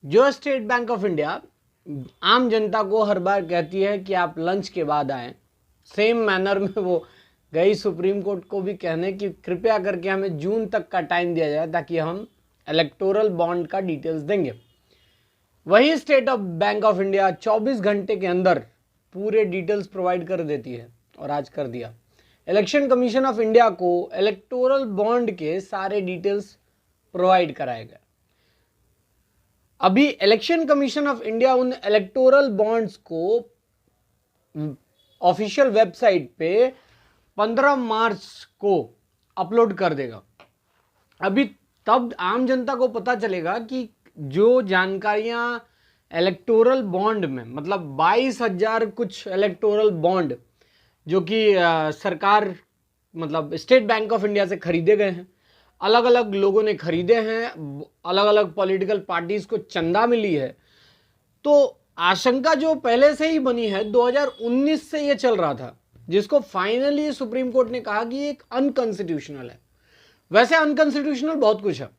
जो state bank of India आम जनता को हर बार कहती है कि आप लंच के बाद आएं, सेम मैनर में वो गई सुप्रीम कोर्ट को भी कहने कि कृपया करके हमें जून तक का टाइम दिया जाए ताकि हम इलेक्टोरल बॉन्ड का डिटेल्स देंगे। वही state of bank of India 24 घंटे के अंदर पूरे डिटेल्स प्रोवाइड कर देती है और आज कर दिया। इलेक्शन कमीशन ऑफ इंडिया को इलेक्टोरल बॉन्ड के सारे डिटेल्स प्रोवाइड कराएगा। अभी इलेक्शन कमीशन ऑफ इंडिया उन इलेक्टोरल बॉन्ड्स को ऑफिशियल वेबसाइट पे 15 मार्च को अपलोड कर देगा। अभी तब आम जनता को पता चलेगा कि जो जानकारियां इलेक्टोरल बॉन्ड में, मतलब 22,000 कुछ इलेक्टोरल बॉन्ड जो कि सरकार मतलब स्टेट बैंक ऑफ इंडिया से खरीदे गए हैं, अलग अलग लोगों ने खरीदे हैं, अलग अलग पॉलिटिकल पार्टीज को चंदा मिली है। तो आशंका जो पहले से ही बनी है, 2019 से ये चल रहा था, जिसको फाइनली सुप्रीम कोर्ट ने कहा कि एक अनकॉन्स्टिट्यूशनल है। वैसे अनकॉन्स्टिट्यूशनल बहुत कुछ है,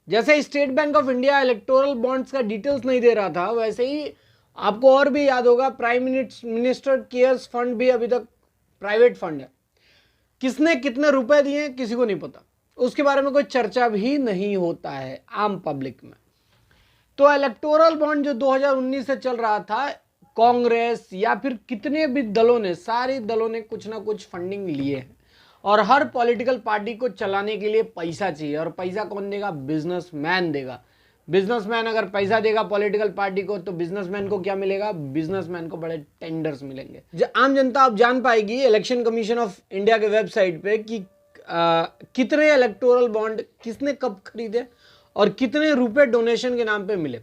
जैसे state bank of India electoral bonds का डिटेल्स नहीं दे रहा था, वैसे ही आपको और भी याद होगा प्राइम मिनिस्टर केयर्स फंड भी अभी तक प्राइवेट फंड है। किसने कितने रुपए दिए किसी को नहीं पता, उसके बारे में कोई चर्चा भी नहीं होता है आम पब्लिक में। तो इलेक्टोरल बॉन्ड जो 2019 से चल रहा था, कांग्रेस या फिर कितने भी दलों ने, सारे दलों ने कुछ ना कुछ फंडिंग लिए हैं और हर पॉलिटिकल पार्टी को चलाने के लिए पैसा चाहिए। और पैसा कौन देगा? बिजनेसमैन देगा। बिजनेसमैन अगर पैसा देगा पॉलिटिकल पार्टी को, तो बिजनेसमैन को क्या मिलेगा? बिजनेसमैन को बड़े टेंडर्स मिलेंगे। आम जनता अब जान पाएगी इलेक्शन कमीशन ऑफ इंडिया के वेबसाइट पे कि कितने इलेक्टोरल बॉन्ड किसने कब खरीदे और कितने रुपए डोनेशन के नाम पे मिले।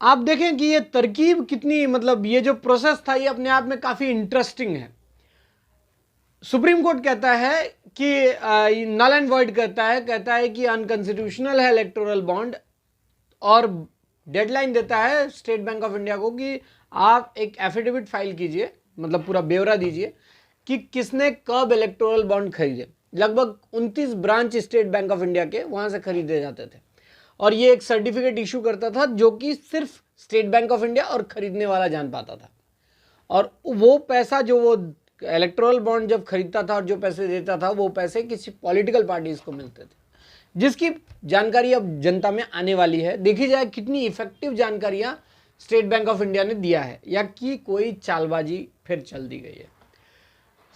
आप देखें कि ये तरकीब कितनी, मतलब ये जो प्रोसेस था ये अपने आप में काफी इंटरेस्टिंग है। सुप्रीम कोर्ट कहता है कि नल एंड वॉइड कहता है कि अनकॉन्स्टिट्यूशनल है इलेक्टोरल बॉन्ड, और डेडलाइन देता है स्टेट बैंक ऑफ इंडिया को कि आप एक एफिडेविट फाइल कीजिए, मतलब पूरा ब्यौरा दीजिए कि किसने कब इलेक्टोरल बॉन्ड खरीदे। लगभग 29 branch state bank of India के वहां से खरीदे जाते थे और ये एक सर्टिफिकेट इशू करता था जो कि सिर्फ स्टेट बैंक ऑफ इंडिया और खरीदने वाला जान पाता था। और वो पैसा जो वो इलेक्टोरल बॉन्ड जब खरीदता था और जो पैसे देता था, वो पैसे किसी पॉलिटिकल पार्टीज को मिलते थे, जिसकी जानकारी अब जनता में आने वाली है। देखी जाए कितनी इफेक्टिव जानकारियां स्टेट बैंक ऑफ इंडिया ने दिया है या कि कोई चालबाजी फिर चल दी गई है।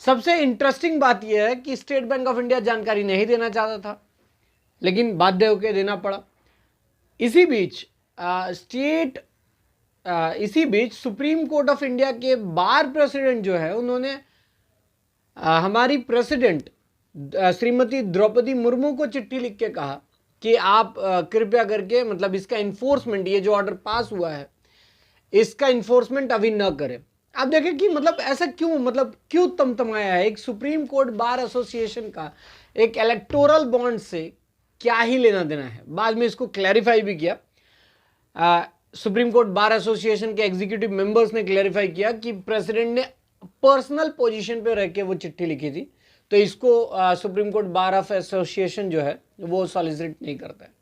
सबसे इंटरेस्टिंग बात यह है कि स्टेट बैंक ऑफ इंडिया जानकारी नहीं देना चाहता था, लेकिन बाध्य होकर देना पड़ा। इसी बीच सुप्रीम कोर्ट ऑफ इंडिया के बार प्रेसिडेंट जो है, उन्होंने हमारी प्रेसिडेंट श्रीमती द्रौपदी मुर्मू को चिट्ठी लिख के कहा कि आप कृपया करके, मतलब इसका इन्फोर्समेंट, ये जो ऑर्डर पास हुआ है इसका इन्फोर्समेंट अभी न करें। आप देखें कि मतलब ऐसा क्यों, मतलब क्यों तमतमाया है। एक सुप्रीम कोर्ट बार एसोसिएशन का एक इलेक्टोरल बॉन्ड से क्या ही लेना देना है। बाद में इसको क्लैरिफाई भी किया। सुप्रीम कोर्ट बार एसोसिएशन के एग्जीक्यूटिव मेंबर्स ने क्लैरिफाई किया कि प्रेसिडेंट ने पर्सनल पोजीशन पे रह के वो चिट्ठी लिखी थी, तो इसको supreme court bar of association जो है वो सॉलिसिट नहीं करता है।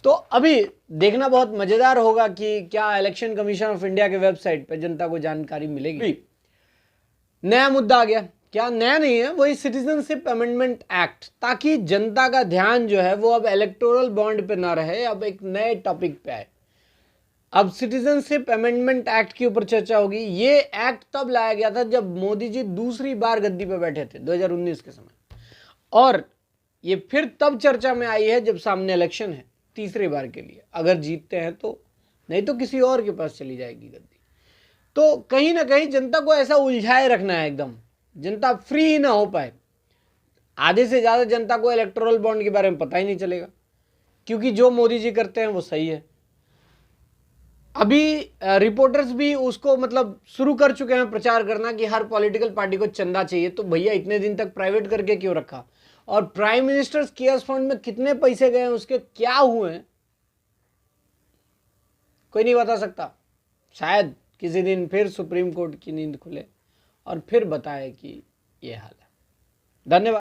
तो अभी देखना बहुत मजेदार होगा कि क्या इलेक्शन कमीशन ऑफ इंडिया के वेबसाइट पे जनता को जानकारी मिलेगी। नया मुद्दा आ गया, क्या नया नहीं है, वही सिटीजनशिप अमेंडमेंट एक्ट, ताकि जनता का ध्यान जो है वो अब इलेक्टोरल बॉन्ड पे ना रहे, अब एक नए टॉपिक पे आए। अब सिटीजनशिप अमेंडमेंट एक्ट के ऊपर चर्चा होगी। ये एक्ट तब लाया गया था जब मोदी जी दूसरी बार गद्दी पे बैठे थे 2019 के समय, और ये फिर तब चर्चा में आई है जब सामने इलेक्शन है तीसरी बार के लिए। अगर जीतते हैं तो, नहीं तो किसी और के पास चली जाएगी गद्दी। तो कहीं ना कहीं जनता को ऐसा उलझाए रखना है, एकदम जनता फ्री ना हो पाए। आधे से ज्यादा जनता को इलेक्टोरल बॉन्ड के बारे में पता ही नहीं चलेगा, क्योंकि जो मोदी जी करते हैं वो सही है। अभी रिपोर्टर्स भी उसको मतलब शुरू कर चुके हैं प्रचार करना कि हर पॉलिटिकल पार्टी को चंदा चाहिए। तो भैया इतने दिन तक प्राइवेट करके क्यों रखा, और प्राइम मिनिस्टर केयर्स फंड में कितने पैसे गए, उसके क्या हुए, कोई नहीं बता सकता। शायद किसी दिन फिर सुप्रीम कोर्ट की नींद खुले और फिर बताए कि ये हाल है। धन्यवाद।